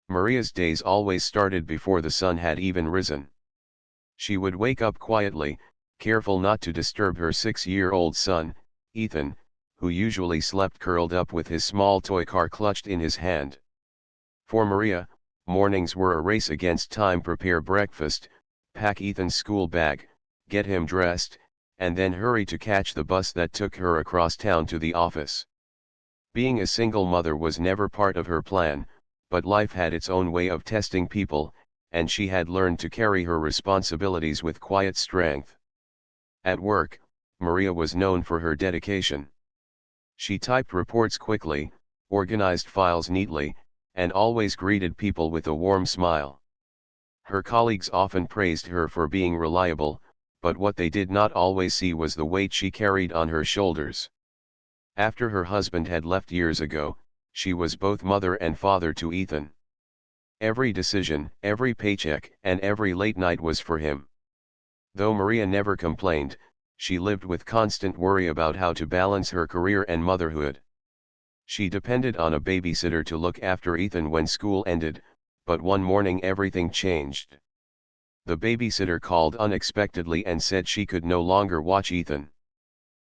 Maria's days always started before the sun had even risen. She would wake up quietly, careful not to disturb her 6-year-old son, Ethan, who usually slept curled up with his small toy car clutched in his hand. For Maria, mornings were a race against time. Prepare breakfast, pack Ethan's school bag, get him dressed, and then hurry to catch the bus that took her across town to the office. Being a single mother was never part of her plan, but life had its own way of testing people, and she had learned to carry her responsibilities with quiet strength. At work, Maria was known for her dedication. She typed reports quickly, organized files neatly, and always greeted people with a warm smile. Her colleagues often praised her for being reliable, but what they did not always see was the weight she carried on her shoulders. After her husband had left years ago, she was both mother and father to Ethan. Every decision, every paycheck, and every late night was for him. Though Maria never complained, she lived with constant worry about how to balance her career and motherhood. She depended on a babysitter to look after Ethan when school ended, but one morning everything changed. The babysitter called unexpectedly and said she could no longer watch Ethan.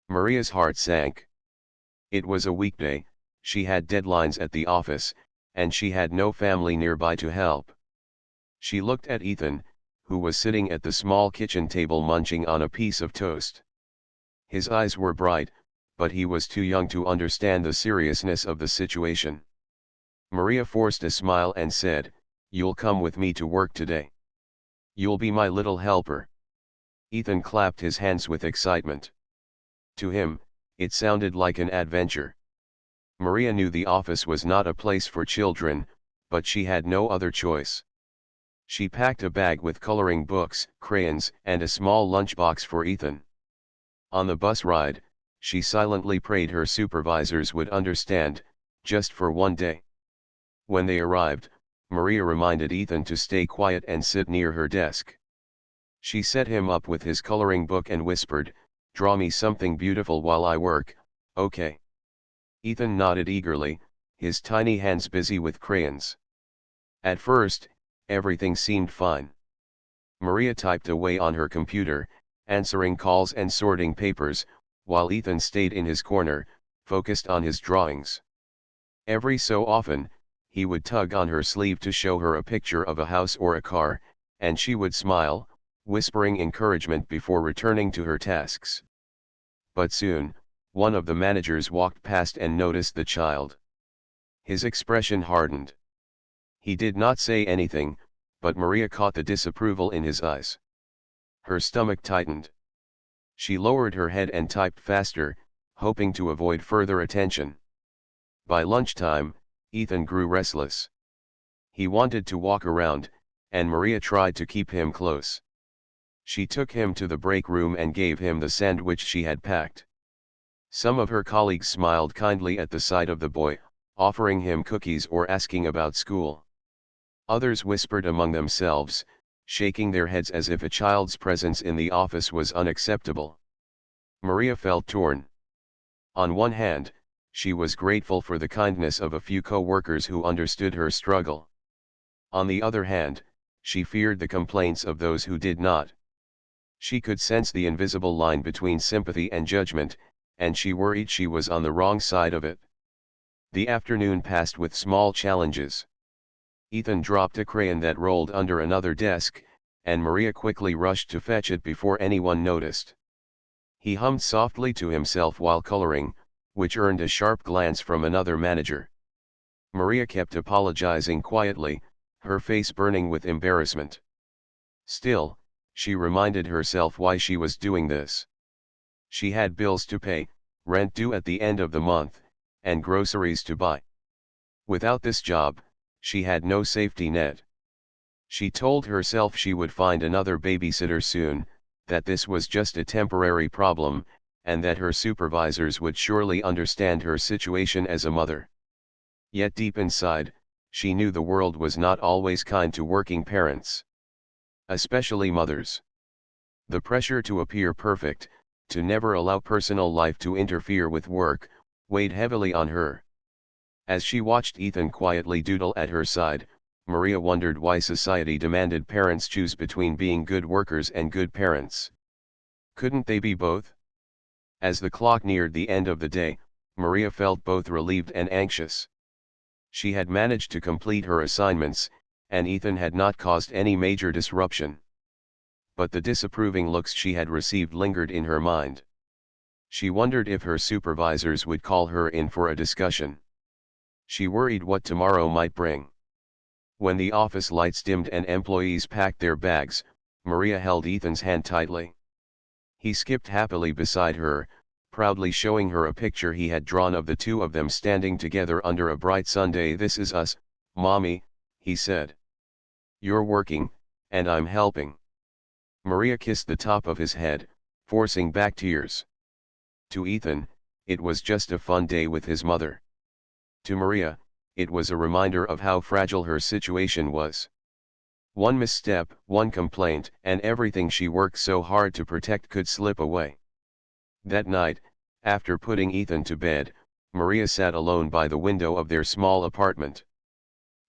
Maria's heart sank. It was a weekday, she had deadlines at the office, and she had no family nearby to help. She looked at Ethan, who was sitting at the small kitchen table munching on a piece of toast. His eyes were bright, but he was too young to understand the seriousness of the situation. Maria forced a smile and said, "You'll come with me to work today. You'll be my little helper." Ethan clapped his hands with excitement. To him, it sounded like an adventure. Maria knew the office was not a place for children, but she had no other choice. She packed a bag with coloring books, crayons, and a small lunchbox for Ethan. On the bus ride, she silently prayed her supervisors would understand, just for one day. When they arrived, Maria reminded Ethan to stay quiet and sit near her desk. She set him up with his coloring book and whispered, "Draw me something beautiful while I work, okay?" Ethan nodded eagerly, his tiny hands busy with crayons. At first, everything seemed fine. Maria typed away on her computer, answering calls and sorting papers, while Ethan stayed in his corner, focused on his drawings. Every so often, he would tug on her sleeve to show her a picture of a house or a car, and she would smile, whispering encouragement before returning to her tasks. But soon, one of the managers walked past and noticed the child. His expression hardened. He did not say anything, but Maria caught the disapproval in his eyes. Her stomach tightened. She lowered her head and typed faster, hoping to avoid further attention. By lunchtime, Ethan grew restless. He wanted to walk around, and Maria tried to keep him close. She took him to the break room and gave him the sandwich she had packed. Some of her colleagues smiled kindly at the sight of the boy, offering him cookies or asking about school. Others whispered among themselves, shaking their heads as if a child's presence in the office was unacceptable. Maria felt torn. On one hand, she was grateful for the kindness of a few co-workers who understood her struggle. On the other hand, she feared the complaints of those who did not. She could sense the invisible line between sympathy and judgment, and she worried she was on the wrong side of it. The afternoon passed with small challenges. Ethan dropped a crayon that rolled under another desk, and Maria quickly rushed to fetch it before anyone noticed. He hummed softly to himself while coloring, which earned a sharp glance from another manager. Maria kept apologizing quietly, her face burning with embarrassment. Still, she reminded herself why she was doing this. She had bills to pay, rent due at the end of the month, and groceries to buy. Without this job, she had no safety net. She told herself she would find another babysitter soon, that this was just a temporary problem, and that her supervisors would surely understand her situation as a mother. Yet deep inside, she knew the world was not always kind to working parents. Especially mothers. The pressure to appear perfect, to never allow personal life to interfere with work, weighed heavily on her. As she watched Ethan quietly doodle at her side, Maria wondered why society demanded parents choose between being good workers and good parents. Couldn't they be both? As the clock neared the end of the day, Maria felt both relieved and anxious. She had managed to complete her assignments, and Ethan had not caused any major disruption. But the disapproving looks she had received lingered in her mind. She wondered if her supervisors would call her in for a discussion. She worried what tomorrow might bring. When the office lights dimmed and employees packed their bags, Maria held Ethan's hand tightly. He skipped happily beside her, proudly showing her a picture he had drawn of the two of them standing together under a bright Sunday. "This is us, Mommy," he said. "You're working, and I'm helping." Maria kissed the top of his head, forcing back tears. To Ethan, it was just a fun day with his mother. To Maria, it was a reminder of how fragile her situation was. One misstep, one complaint, and everything she worked so hard to protect could slip away. That night, after putting Ethan to bed, Maria sat alone by the window of their small apartment.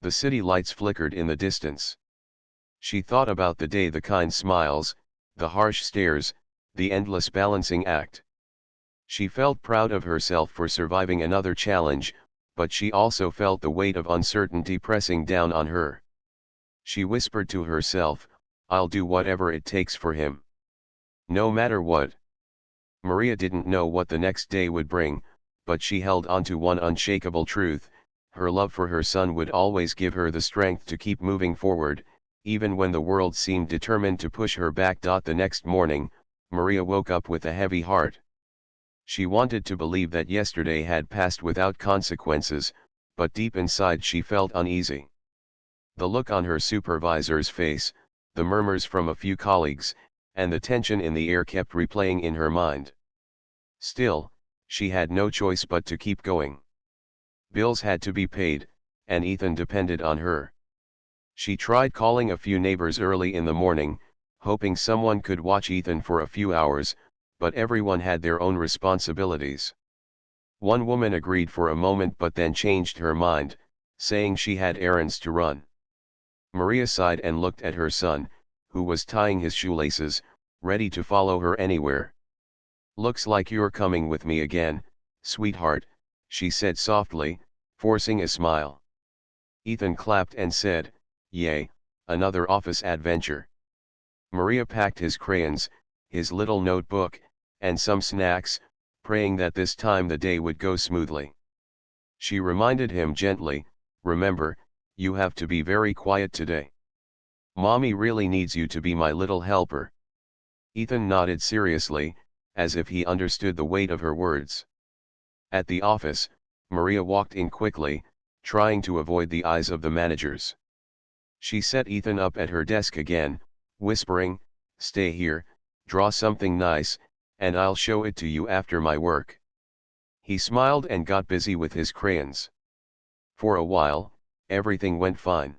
The city lights flickered in the distance. She thought about the day, the kind smiles, the harsh stares, the endless balancing act. She felt proud of herself for surviving another challenge, but she also felt the weight of uncertainty pressing down on her. She whispered to herself, "I'll do whatever it takes for him. No matter what." Maria didn't know what the next day would bring, but she held on to one unshakable truth: her love for her son would always give her the strength to keep moving forward, even when the world seemed determined to push her back. The next morning, Maria woke up with a heavy heart. She wanted to believe that yesterday had passed without consequences, but deep inside she felt uneasy. The look on her supervisor's face, the murmurs from a few colleagues, and the tension in the air kept replaying in her mind. Still, she had no choice but to keep going. Bills had to be paid, and Ethan depended on her. She tried calling a few neighbors early in the morning, hoping someone could watch Ethan for a few hours, but everyone had their own responsibilities. One woman agreed for a moment but then changed her mind, saying she had errands to run. Maria sighed and looked at her son, who was tying his shoelaces, ready to follow her anywhere. "Looks like you're coming with me again, sweetheart," she said softly, forcing a smile. Ethan clapped and said, "Yay, another office adventure." Maria packed his crayons, his little notebook, and some snacks, praying that this time the day would go smoothly. She reminded him gently, "Remember, you have to be very quiet today. Mommy really needs you to be my little helper." Ethan nodded seriously, as if he understood the weight of her words. At the office, Maria walked in quickly, trying to avoid the eyes of the managers. She set Ethan up at her desk again, whispering, "Stay here, draw something nice, and I'll show it to you after my work." He smiled and got busy with his crayons. For a while, everything went fine.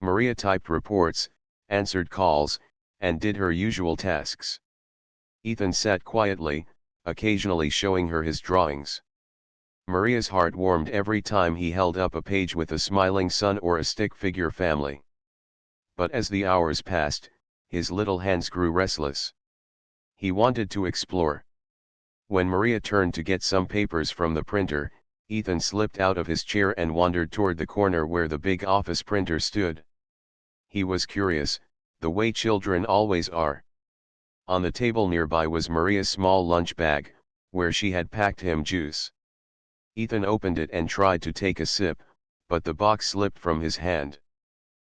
Maria typed reports, answered calls, and did her usual tasks. Ethan sat quietly, occasionally showing her his drawings. Maria's heart warmed every time he held up a page with a smiling sun or a stick figure family. But as the hours passed, his little hands grew restless. He wanted to explore. When Maria turned to get some papers from the printer, Ethan slipped out of his chair and wandered toward the corner where the big office printer stood. He was curious, the way children always are. On the table nearby was Maria's small lunch bag, where she had packed him juice. Ethan opened it and tried to take a sip, but the box slipped from his hand.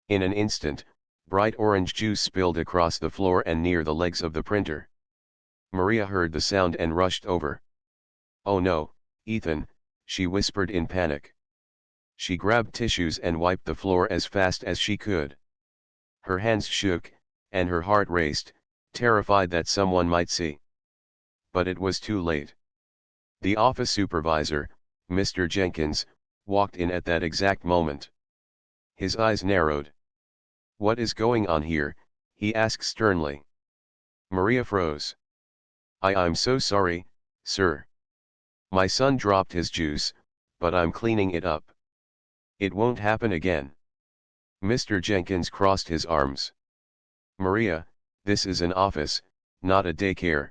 In an instant, bright orange juice spilled across the floor and near the legs of the printer. Maria heard the sound and rushed over. "Oh no, Ethan," she whispered in panic. She grabbed tissues and wiped the floor as fast as she could. Her hands shook, and her heart raced, terrified that someone might see. But it was too late. The office supervisor, Mr. Jenkins, walked in at that exact moment. His eyes narrowed. "What is going on here?" he asked sternly. Maria froze. I'm so sorry, sir. My son dropped his juice, but I'm cleaning it up. It won't happen again." Mr. Jenkins crossed his arms. Maria, this is an office, not a daycare.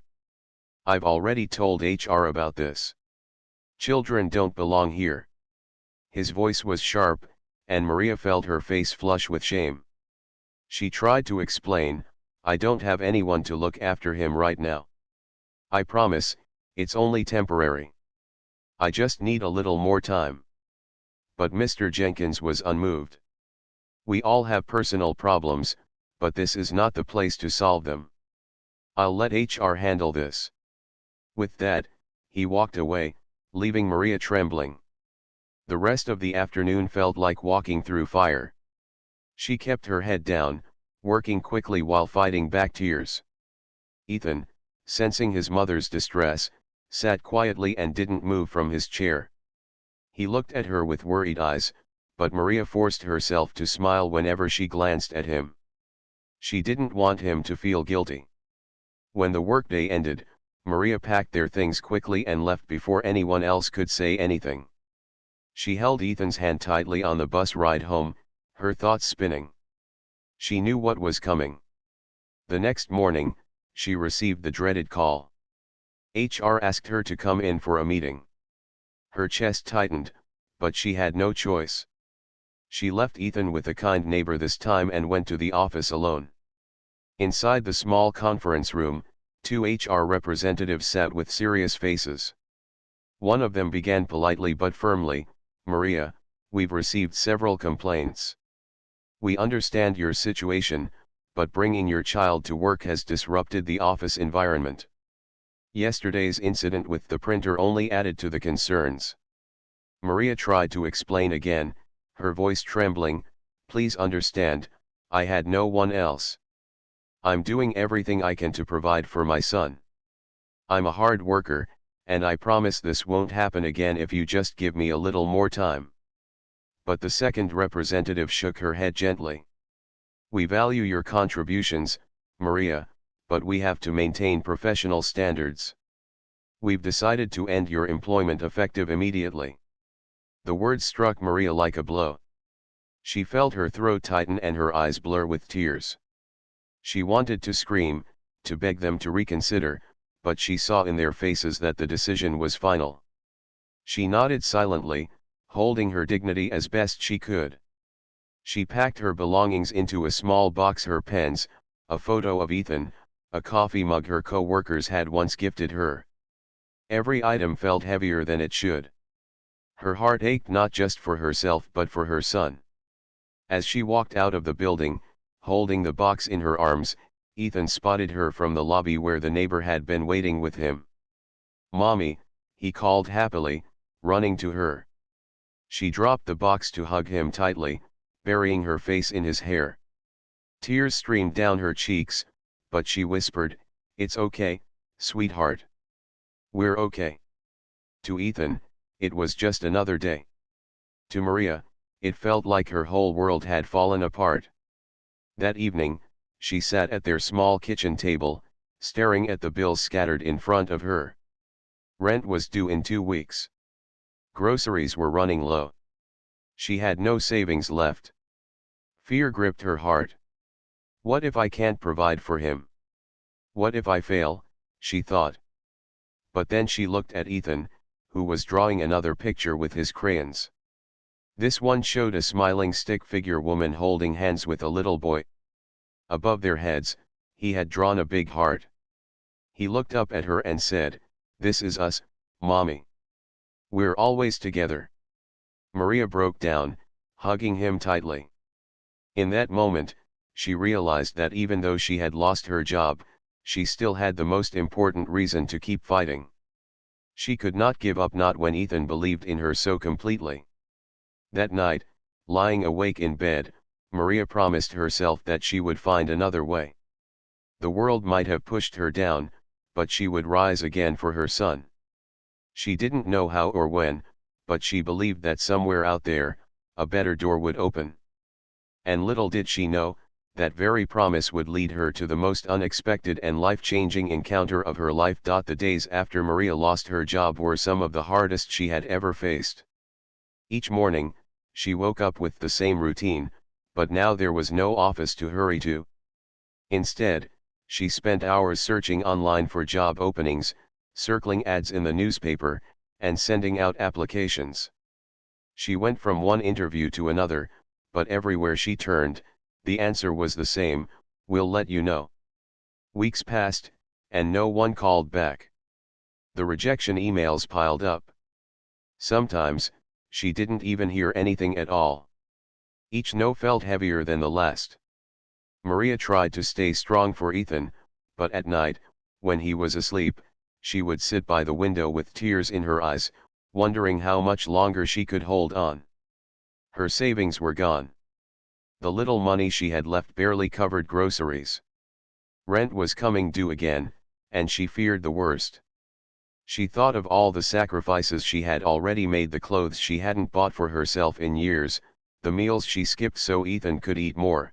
I've already told HR about this. Children don't belong here. His voice was sharp, and Maria felt her face flush with shame. She tried to explain, I don't have anyone to look after him right now. I promise, it's only temporary. I just need a little more time. But Mr. Jenkins was unmoved. We all have personal problems, but this is not the place to solve them. I'll let HR handle this. With that, he walked away, leaving Maria trembling. The rest of the afternoon felt like walking through fire. She kept her head down, working quickly while fighting back tears. Ethan, sensing his mother's distress, sat quietly and didn't move from his chair. He looked at her with worried eyes, but Maria forced herself to smile whenever she glanced at him. She didn't want him to feel guilty. When the workday ended, Maria packed their things quickly and left before anyone else could say anything. She held Ethan's hand tightly on the bus ride home, her thoughts spinning. She knew what was coming. The next morning, she received the dreaded call. HR asked her to come in for a meeting. Her chest tightened, but she had no choice. She left Ethan with a kind neighbor this time and went to the office alone. Inside the small conference room, two HR representatives sat with serious faces. One of them began politely but firmly, Maria, we've received several complaints. We understand your situation, but bringing your child to work has disrupted the office environment. Yesterday's incident with the printer only added to the concerns. Maria tried to explain again, her voice trembling, please understand, I had no one else. I'm doing everything I can to provide for my son. I'm a hard worker, and I promise this won't happen again if you just give me a little more time. But the second representative shook her head gently. We value your contributions, Maria, but we have to maintain professional standards. We've decided to end your employment effective immediately. The words struck Maria like a blow. She felt her throat tighten and her eyes blur with tears. She wanted to scream, to beg them to reconsider, but she saw in their faces that the decision was final. She nodded silently, holding her dignity as best she could. She packed her belongings into a small box, her pens, a photo of Ethan, a coffee mug her co-workers had once gifted her. Every item felt heavier than it should. Her heart ached not just for herself but for her son. As she walked out of the building, holding the box in her arms, Ethan spotted her from the lobby where the neighbor had been waiting with him. Mommy, he called happily, running to her. She dropped the box to hug him tightly, burying her face in his hair. Tears streamed down her cheeks, but she whispered, "It's okay, sweetheart. We're okay." To Ethan, it was just another day. To Maria, it felt like her whole world had fallen apart. That evening, she sat at their small kitchen table, staring at the bills scattered in front of her. Rent was due in 2 weeks. Groceries were running low. She had no savings left. Fear gripped her heart. What if I can't provide for him? What if I fail, she thought. But then she looked at Ethan, who was drawing another picture with his crayons. This one showed a smiling stick-figure woman holding hands with a little boy. Above their heads, he had drawn a big heart. He looked up at her and said, "This is us, Mommy. We're always together." Maria broke down, hugging him tightly. In that moment, she realized that even though she had lost her job, she still had the most important reason to keep fighting. She could not give up, not when Ethan believed in her so completely. That night, lying awake in bed, Maria promised herself that she would find another way. The world might have pushed her down, but she would rise again for her son. She didn't know how or when, but she believed that somewhere out there, a better door would open. And little did she know, that very promise would lead her to the most unexpected and life-changing encounter of her life. The days after Maria lost her job were some of the hardest she had ever faced. Each morning, she woke up with the same routine, but now there was no office to hurry to. Instead, she spent hours searching online for job openings, circling ads in the newspaper, and sending out applications. She went from one interview to another, but everywhere she turned, the answer was the same: "We'll let you know." Weeks passed, and no one called back. The rejection emails piled up. Sometimes, she didn't even hear anything at all. Each no felt heavier than the last. Maria tried to stay strong for Ethan, but at night, when he was asleep, she would sit by the window with tears in her eyes, wondering how much longer she could hold on. Her savings were gone. The little money she had left barely covered groceries. Rent was coming due again, and she feared the worst. She thought of all the sacrifices she had already made: the clothes she hadn't bought for herself in years, the meals she skipped so Ethan could eat more.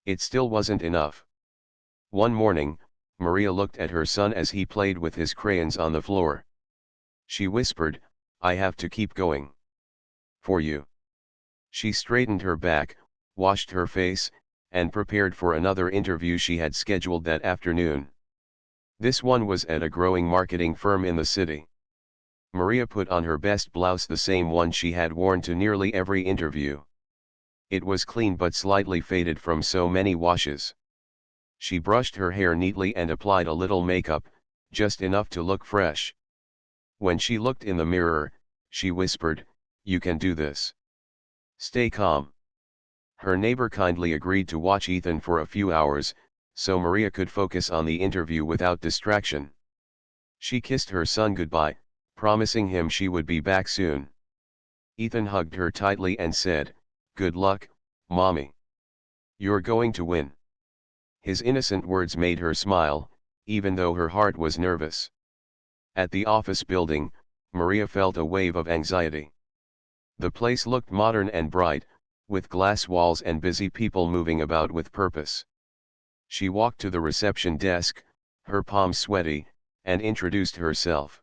It still wasn't enough. One morning, Maria looked at her son as he played with his crayons on the floor. She whispered, "I have to keep going. For you." She straightened her back, washed her face, and prepared for another interview she had scheduled that afternoon. This one was at a growing marketing firm in the city. Maria put on her best blouse, the same one she had worn to nearly every interview. It was clean but slightly faded from so many washes. She brushed her hair neatly and applied a little makeup, just enough to look fresh. When she looked in the mirror, she whispered, "You can do this. Stay calm." Her neighbor kindly agreed to watch Ethan for a few hours, so Maria could focus on the interview without distraction. She kissed her son goodbye, promising him she would be back soon. Ethan hugged her tightly and said, "Good luck, Mommy. You're going to win." His innocent words made her smile, even though her heart was nervous. At the office building, Maria felt a wave of anxiety. The place looked modern and bright, with glass walls and busy people moving about with purpose. She walked to the reception desk, her palms sweaty, and introduced herself.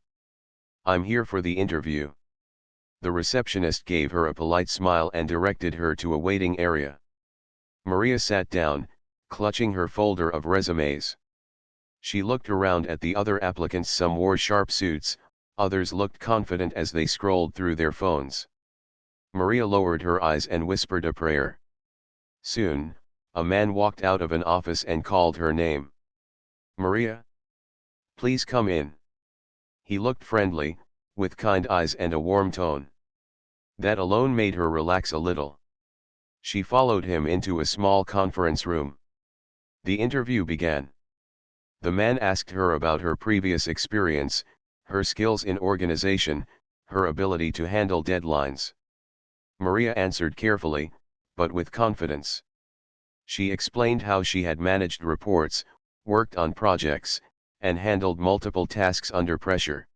"I'm here for the interview." The receptionist gave her a polite smile and directed her to a waiting area. Maria sat down, clutching her folder of resumes. She looked around at the other applicants. Some wore sharp suits, others looked confident as they scrolled through their phones. Maria lowered her eyes and whispered a prayer. Soon, a man walked out of an office and called her name. "Maria? Please come in." He looked friendly, with kind eyes and a warm tone. That alone made her relax a little. She followed him into a small conference room. The interview began. The man asked her about her previous experience, her skills in organization, her ability to handle deadlines. Maria answered carefully, but with confidence. She explained how she had managed reports, worked on projects, and handled multiple tasks under pressure.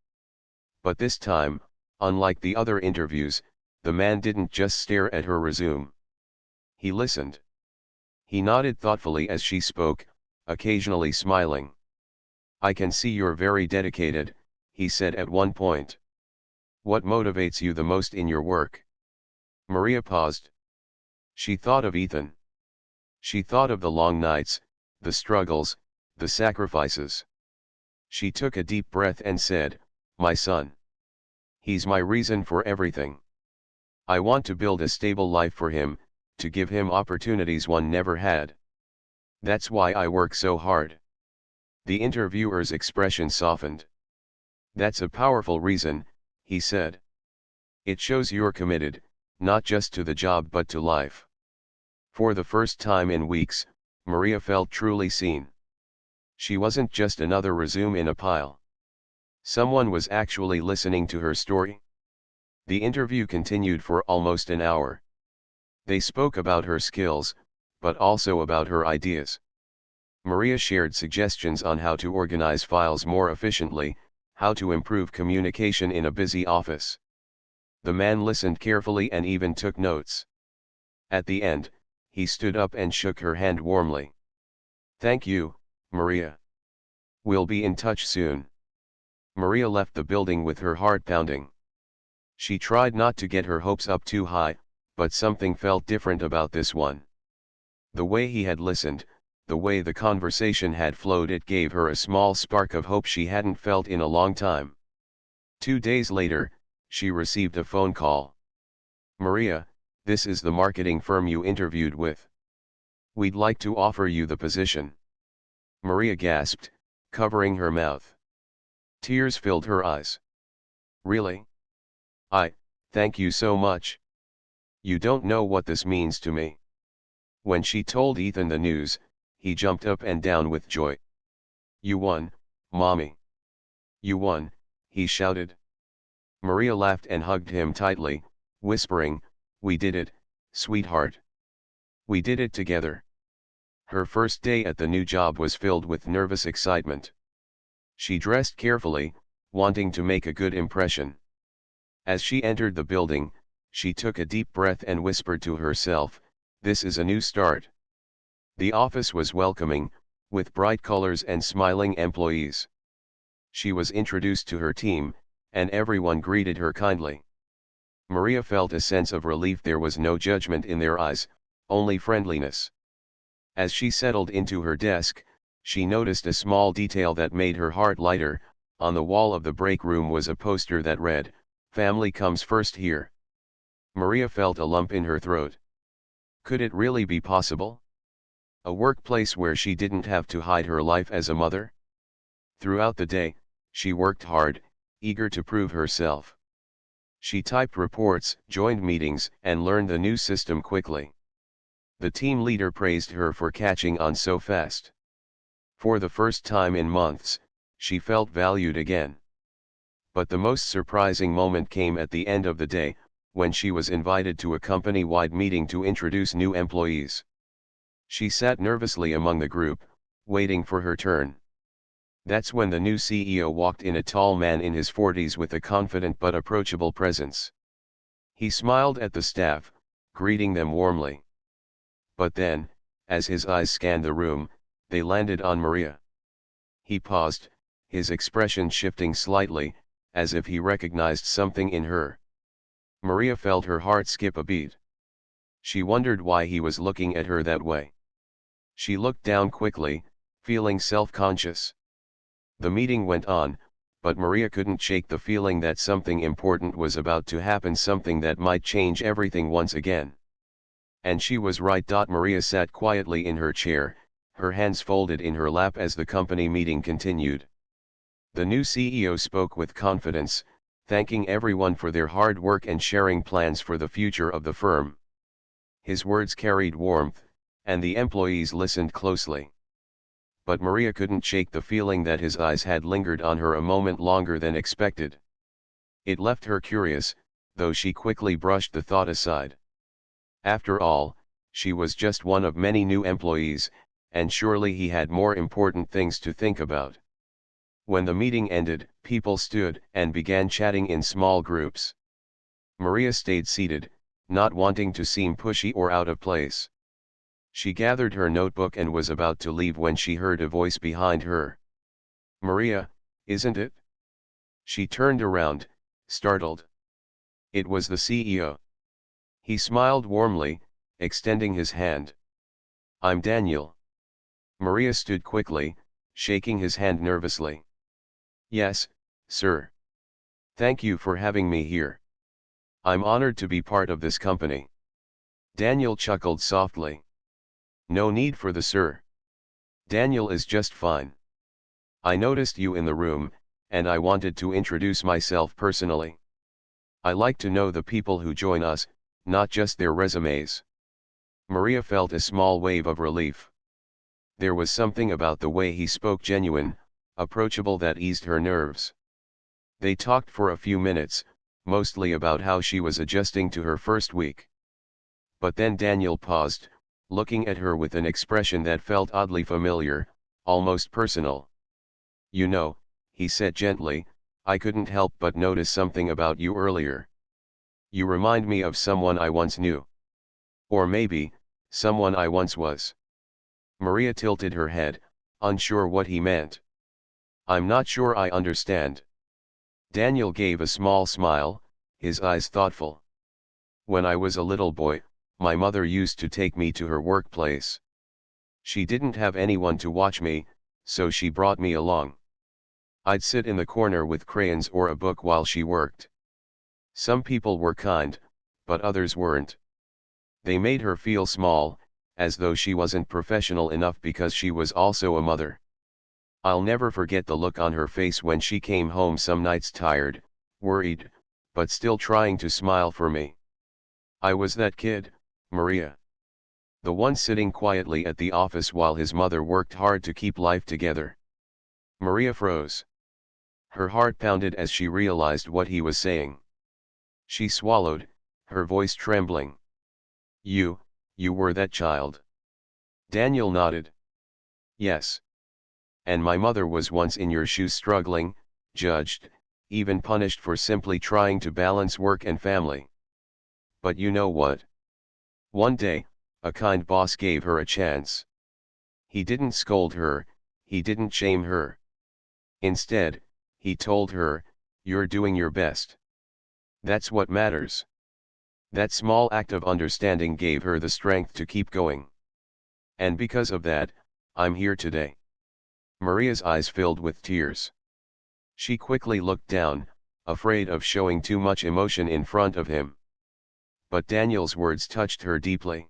But this time, unlike the other interviews, the man didn't just stare at her resume. He listened. He nodded thoughtfully as she spoke, occasionally smiling. "I can see you're very dedicated," he said at one point. "What motivates you the most in your work?" Maria paused. She thought of Ethan. She thought of the long nights, the struggles, the sacrifices. She took a deep breath and said, "My son. He's my reason for everything. I want to build a stable life for him, to give him opportunities one never had. That's why I work so hard." The interviewer's expression softened. "That's a powerful reason," he said. "It shows you're committed, not just to the job but to life." For the first time in weeks, Maria felt truly seen. She wasn't just another resume in a pile. Someone was actually listening to her story. The interview continued for almost an hour. They spoke about her skills, but also about her ideas. Maria shared suggestions on how to organize files more efficiently, how to improve communication in a busy office. The man listened carefully and even took notes. At the end, he stood up and shook her hand warmly. "Thank you, Maria. We'll be in touch soon." Maria left the building with her heart pounding. She tried not to get her hopes up too high, but something felt different about this one. The way he had listened, the way the conversation had flowed, it gave her a small spark of hope she hadn't felt in a long time. 2 days later, she received a phone call. "Maria, this is the marketing firm you interviewed with. We'd like to offer you the position." Maria gasped, covering her mouth. Tears filled her eyes. "Really? Thank you so much. You don't know what this means to me." When she told Ethan the news, he jumped up and down with joy. "You won, Mommy. You won," he shouted. Maria laughed and hugged him tightly, whispering, "We did it, sweetheart. We did it together." Her first day at the new job was filled with nervous excitement. She dressed carefully, wanting to make a good impression. As she entered the building, she took a deep breath and whispered to herself, "This is a new start." The office was welcoming, with bright colors and smiling employees. She was introduced to her team, and everyone greeted her kindly. Maria felt a sense of relief. There was no judgment in their eyes, only friendliness. As she settled into her desk, she noticed a small detail that made her heart lighter. On the wall of the break room was a poster that read, "Family comes first here." Maria felt a lump in her throat. Could it really be possible? A workplace where she didn't have to hide her life as a mother? Throughout the day, she worked hard, eager to prove herself. She typed reports, joined meetings, and learned the new system quickly. The team leader praised her for catching on so fast. For the first time in months, she felt valued again. But the most surprising moment came at the end of the day, when she was invited to a company-wide meeting to introduce new employees. She sat nervously among the group, waiting for her turn. That's when the new CEO walked in, a tall man in his 40s with a confident but approachable presence. He smiled at the staff, greeting them warmly. But then, as his eyes scanned the room, they landed on Maria. He paused, his expression shifting slightly, as if he recognized something in her. Maria felt her heart skip a beat. She wondered why he was looking at her that way. She looked down quickly, feeling self-conscious. The meeting went on, but Maria couldn't shake the feeling that something important was about to happen, something that might change everything once again. And she was right. Maria sat quietly in her chair, her hands folded in her lap as the company meeting continued. The new CEO spoke with confidence, thanking everyone for their hard work and sharing plans for the future of the firm. His words carried warmth, and the employees listened closely. But Maria couldn't shake the feeling that his eyes had lingered on her a moment longer than expected. It left her curious, though she quickly brushed the thought aside. After all, she was just one of many new employees, and surely he had more important things to think about. When the meeting ended, people stood and began chatting in small groups. Maria stayed seated, not wanting to seem pushy or out of place. She gathered her notebook and was about to leave when she heard a voice behind her. "Maria, isn't it?" She turned around, startled. It was the CEO. He smiled warmly, extending his hand. "I'm Daniel." Maria stood quickly, shaking his hand nervously. "Yes, sir. Thank you for having me here. I'm honored to be part of this company." Daniel chuckled softly. "No need for the sir. Daniel is just fine. I noticed you in the room, and I wanted to introduce myself personally. I like to know the people who join us, not just their resumes." Maria felt a small wave of relief. There was something about the way he spoke, genuine, approachable, that eased her nerves. They talked for a few minutes, mostly about how she was adjusting to her first week. But then Daniel paused, looking at her with an expression that felt oddly familiar, almost personal. "You know," he said gently, "I couldn't help but notice something about you earlier. You remind me of someone I once knew. Or maybe, someone I once was." Maria tilted her head, unsure what he meant. "I'm not sure I understand." Daniel gave a small smile, his eyes thoughtful. "When I was a little boy, my mother used to take me to her workplace. She didn't have anyone to watch me, so she brought me along. I'd sit in the corner with crayons or a book while she worked. Some people were kind, but others weren't. They made her feel small, as though she wasn't professional enough because she was also a mother. I'll never forget the look on her face when she came home some nights tired, worried, but still trying to smile for me. I was that kid, Maria. The one sitting quietly at the office while his mother worked hard to keep life together. Maria froze. Her heart pounded as she realized what he was saying. She swallowed, her voice trembling. You were that child. Daniel nodded. Yes. And my mother was once in your shoes, struggling, judged, even punished for simply trying to balance work and family. But you know what? One day, a kind boss gave her a chance. He didn't scold her, he didn't shame her. Instead, he told her, "You're doing your best. That's what matters." That small act of understanding gave her the strength to keep going. And because of that, I'm here today. Maria's eyes filled with tears. She quickly looked down, afraid of showing too much emotion in front of him. But Daniel's words touched her deeply.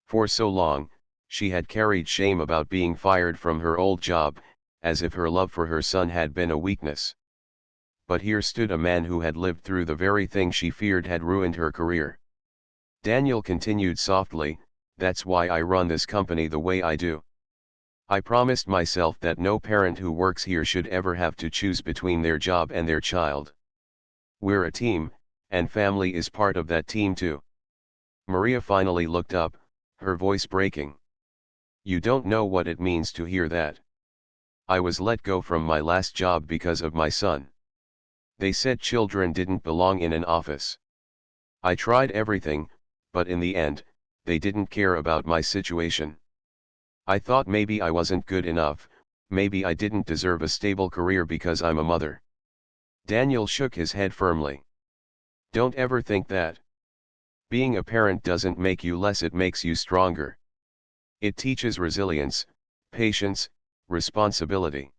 For so long, she had carried shame about being fired from her old job, as if her love for her son had been a weakness. But here stood a man who had lived through the very thing she feared had ruined her career. Daniel continued softly, "That's why I run this company the way I do. I promised myself that no parent who works here should ever have to choose between their job and their child. We're a team, and family is part of that team too." Maria finally looked up, her voice breaking. "You don't know what it means to hear that. I was let go from my last job because of my son. They said children didn't belong in an office. I tried everything, but in the end, they didn't care about my situation. I thought maybe I wasn't good enough, maybe I didn't deserve a stable career because I'm a mother." Daniel shook his head firmly. "Don't ever think that. Being a parent doesn't make you less, it makes you stronger. It teaches resilience, patience, responsibility.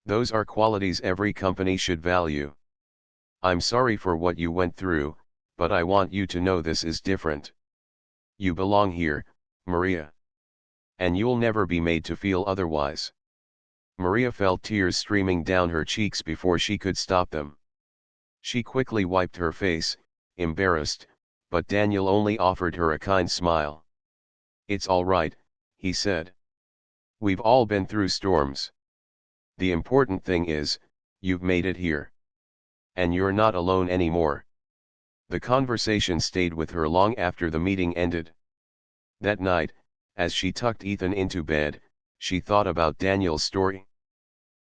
Those are qualities every company should value. I'm sorry for what you went through, but I want you to know this is different. You belong here, Maria. And you'll never be made to feel otherwise." Maria felt tears streaming down her cheeks before she could stop them. She quickly wiped her face, embarrassed, but Daniel only offered her a kind smile. "It's all right," he said. "We've all been through storms. The important thing is, you've made it here. And you're not alone anymore." The conversation stayed with her long after the meeting ended. That night, as she tucked Ethan into bed, she thought about Daniel's story.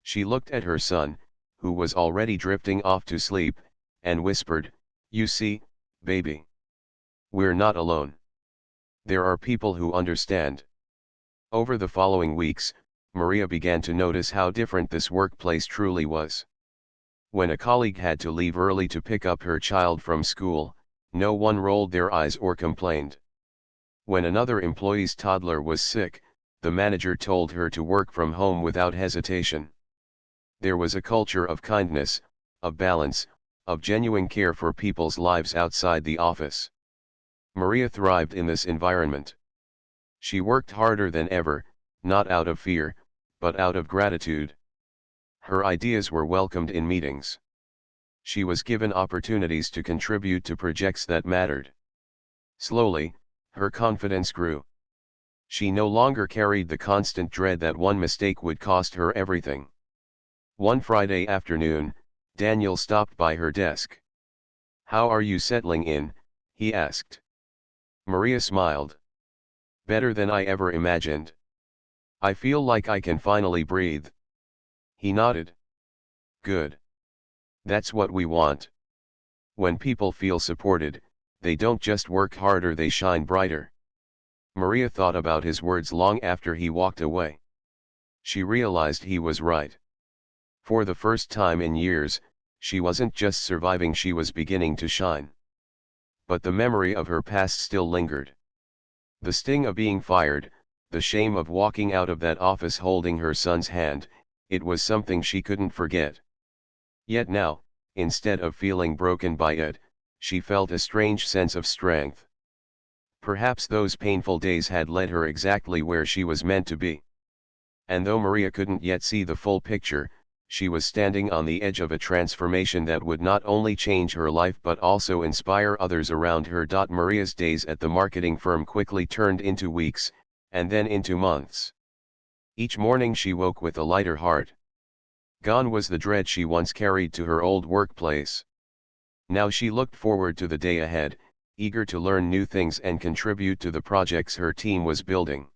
She looked at her son, who was already drifting off to sleep, and whispered, "You see, baby. We're not alone. There are people who understand." Over the following weeks, Maria began to notice how different this workplace truly was. When a colleague had to leave early to pick up her child from school, no one rolled their eyes or complained. When another employee's toddler was sick, the manager told her to work from home without hesitation. There was a culture of kindness, of balance, of genuine care for people's lives outside the office. Maria thrived in this environment. She worked harder than ever, not out of fear, but out of gratitude. Her ideas were welcomed in meetings. She was given opportunities to contribute to projects that mattered. Slowly, her confidence grew. She no longer carried the constant dread that one mistake would cost her everything. One Friday afternoon, Daniel stopped by her desk. "How are you settling in?" he asked. Maria smiled. "Better than I ever imagined. I feel like I can finally breathe." He nodded. "Good. That's what we want. When people feel supported, they don't just work harder, they shine brighter." Maria thought about his words long after he walked away. She realized he was right. For the first time in years, she wasn't just surviving, she was beginning to shine. But the memory of her past still lingered. The sting of being fired, the shame of walking out of that office holding her son's hand, it was something she couldn't forget. Yet now, instead of feeling broken by it, she felt a strange sense of strength. Perhaps those painful days had led her exactly where she was meant to be. And though Maria couldn't yet see the full picture, she was standing on the edge of a transformation that would not only change her life but also inspire others around her. Maria's days at the marketing firm quickly turned into weeks, and then into months. Each morning she woke with a lighter heart. Gone was the dread she once carried to her old workplace. Now she looked forward to the day ahead, eager to learn new things and contribute to the projects her team was building.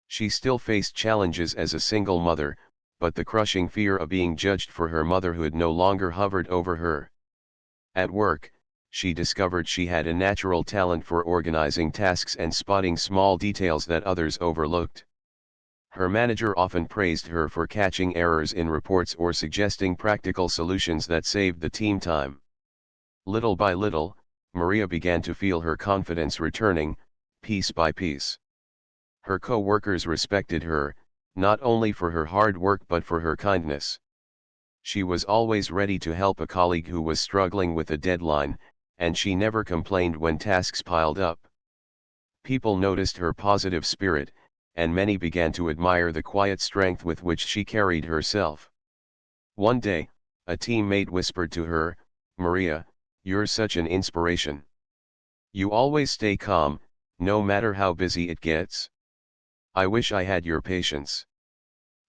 She still faced challenges as a single mother, but the crushing fear of being judged for her motherhood no longer hovered over her. At work, she discovered she had a natural talent for organizing tasks and spotting small details that others overlooked. Her manager often praised her for catching errors in reports or suggesting practical solutions that saved the team time. Little by little, Maria began to feel her confidence returning, piece by piece. Her co-workers respected her, not only for her hard work but for her kindness. She was always ready to help a colleague who was struggling with a deadline, and she never complained when tasks piled up. People noticed her positive spirit, and many began to admire the quiet strength with which she carried herself. One day, a teammate whispered to her, "Maria, you're such an inspiration. You always stay calm, no matter how busy it gets. I wish I had your patience."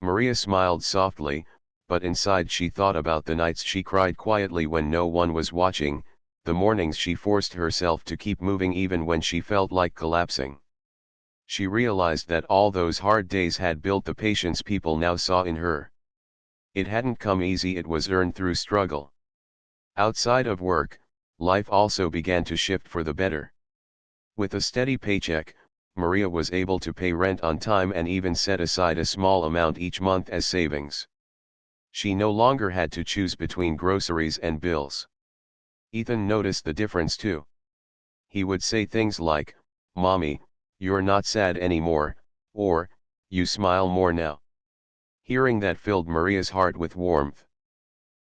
Maria smiled softly, but inside she thought about the nights she cried quietly when no one was watching, the mornings she forced herself to keep moving even when she felt like collapsing. She realized that all those hard days had built the patience people now saw in her. It hadn't come easy, it was earned through struggle. Outside of work, life also began to shift for the better. With a steady paycheck, Maria was able to pay rent on time and even set aside a small amount each month as savings. She no longer had to choose between groceries and bills. Ethan noticed the difference too. He would say things like, "Mommy, you're not sad anymore," or, "You smile more now." Hearing that filled Maria's heart with warmth.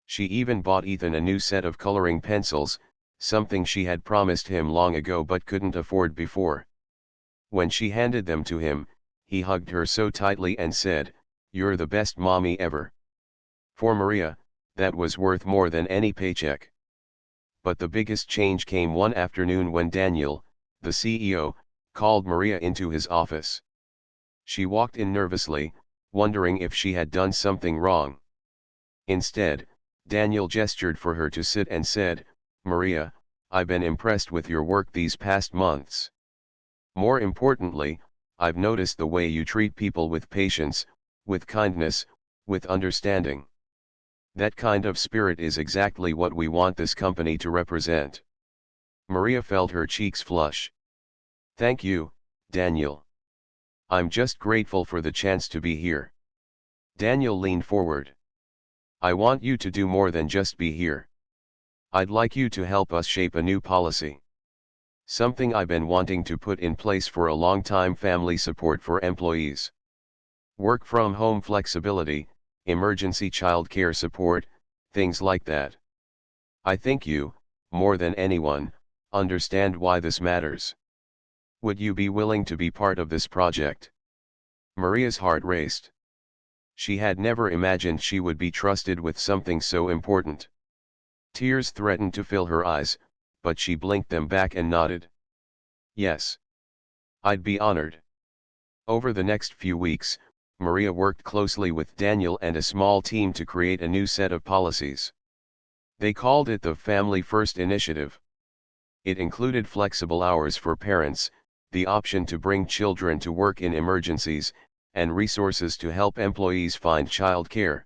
She even bought Ethan a new set of coloring pencils, something she had promised him long ago but couldn't afford before. When she handed them to him, he hugged her so tightly and said, "You're the best mommy ever." For Maria, that was worth more than any paycheck. But the biggest change came one afternoon when Daniel, the CEO, called Maria into his office. She walked in nervously, wondering if she had done something wrong. Instead, Daniel gestured for her to sit and said, "Maria, I've been impressed with your work these past months. More importantly, I've noticed the way you treat people with patience, with kindness, with understanding. That kind of spirit is exactly what we want this company to represent." Maria felt her cheeks flush. "Thank you, Daniel. I'm just grateful for the chance to be here." Daniel leaned forward. "I want you to do more than just be here. I'd like you to help us shape a new policy. Something I've been wanting to put in place for a long time: family support for employees. Work from home flexibility, emergency childcare support, things like that. I think you, more than anyone, understand why this matters. Would you be willing to be part of this project?" Maria's heart raced. She had never imagined she would be trusted with something so important. Tears threatened to fill her eyes, but she blinked them back and nodded. "Yes. I'd be honored." Over the next few weeks, Maria worked closely with Daniel and a small team to create a new set of policies. They called it the Family First Initiative. It included flexible hours for parents, the option to bring children to work in emergencies, and resources to help employees find childcare.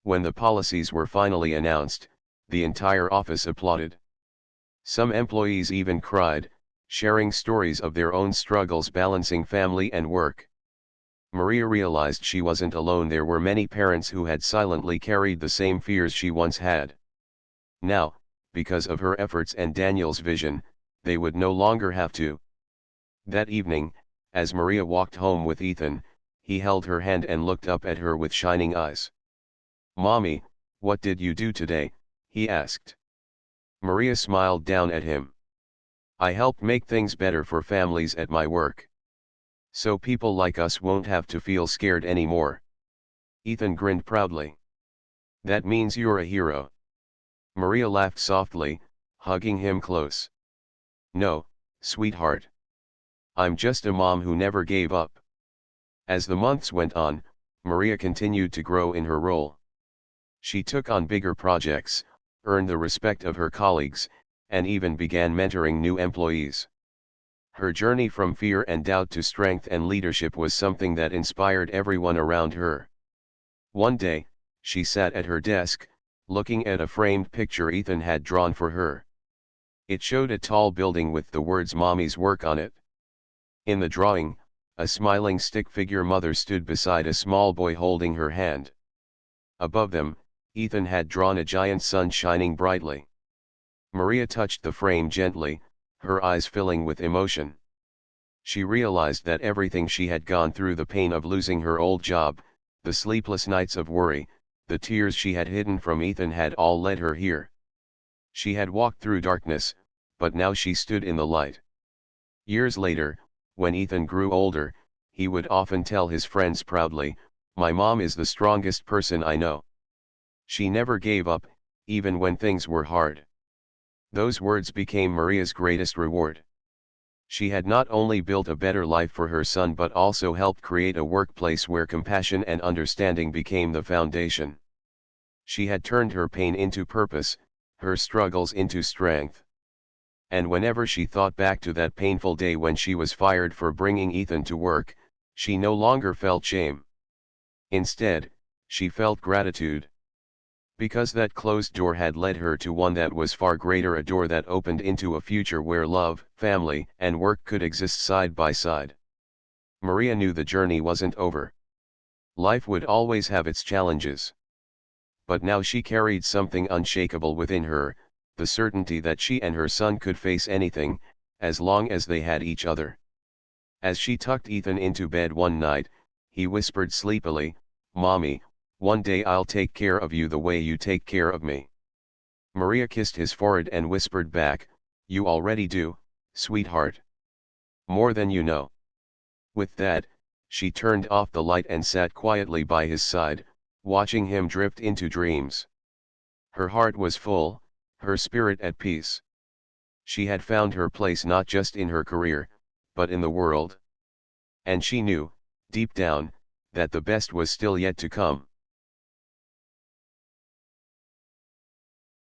When the policies were finally announced, the entire office applauded. Some employees even cried, sharing stories of their own struggles balancing family and work. Maria realized she wasn't alone. There were many parents who had silently carried the same fears she once had. Now, because of her efforts and Daniel's vision, they would no longer have to. That evening, As Maria walked home with Ethan, he held her hand and looked up at her with shining eyes. "Mommy, what did you do today?" he asked. Maria smiled down at him. "I helped make things better for families at my work. So people like us won't have to feel scared anymore." Ethan grinned proudly. "That means you're a hero." Maria laughed softly, hugging him close. "No, sweetheart. I'm just a mom who never gave up." As the months went on, Maria continued to grow in her role. She took on bigger projects, earned the respect of her colleagues, and even began mentoring new employees. Her journey from fear and doubt to strength and leadership was something that inspired everyone around her. One day, she sat at her desk, looking at a framed picture Ethan had drawn for her. It showed a tall building with the words "Mommy's Work" on it. In the drawing, a smiling stick figure mother stood beside a small boy holding her hand. Above them, Ethan had drawn a giant sun shining brightly. Maria touched the frame gently, her eyes filling with emotion. She realized that everything she had gone through, the pain of losing her old job, the sleepless nights of worry, the tears she had hidden from Ethan, had all led her here. She had walked through darkness, but now she stood in the light. Years later, when Ethan grew older, he would often tell his friends proudly, "My mom is the strongest person I know. She never gave up, even when things were hard." Those words became Maria's greatest reward. She had not only built a better life for her son but also helped create a workplace where compassion and understanding became the foundation. She had turned her pain into purpose, her struggles into strength. And whenever she thought back to that painful day when she was fired for bringing Ethan to work, she no longer felt shame. Instead, she felt gratitude. Because that closed door had led her to one that was far greater, a door that opened into a future where love, family, and work could exist side by side. Maria knew the journey wasn't over. Life would always have its challenges. But now she carried something unshakable within her, the certainty that she and her son could face anything, as long as they had each other. As she tucked Ethan into bed one night, he whispered sleepily, "Mommy, one day I'll take care of you the way you take care of me." Maria kissed his forehead and whispered back, "You already do, sweetheart. More than you know." With that, she turned off the light and sat quietly by his side, watching him drift into dreams. Her heart was full, her spirit at peace. She had found her place not just in her career, but in the world. And she knew, deep down, that the best was still yet to come.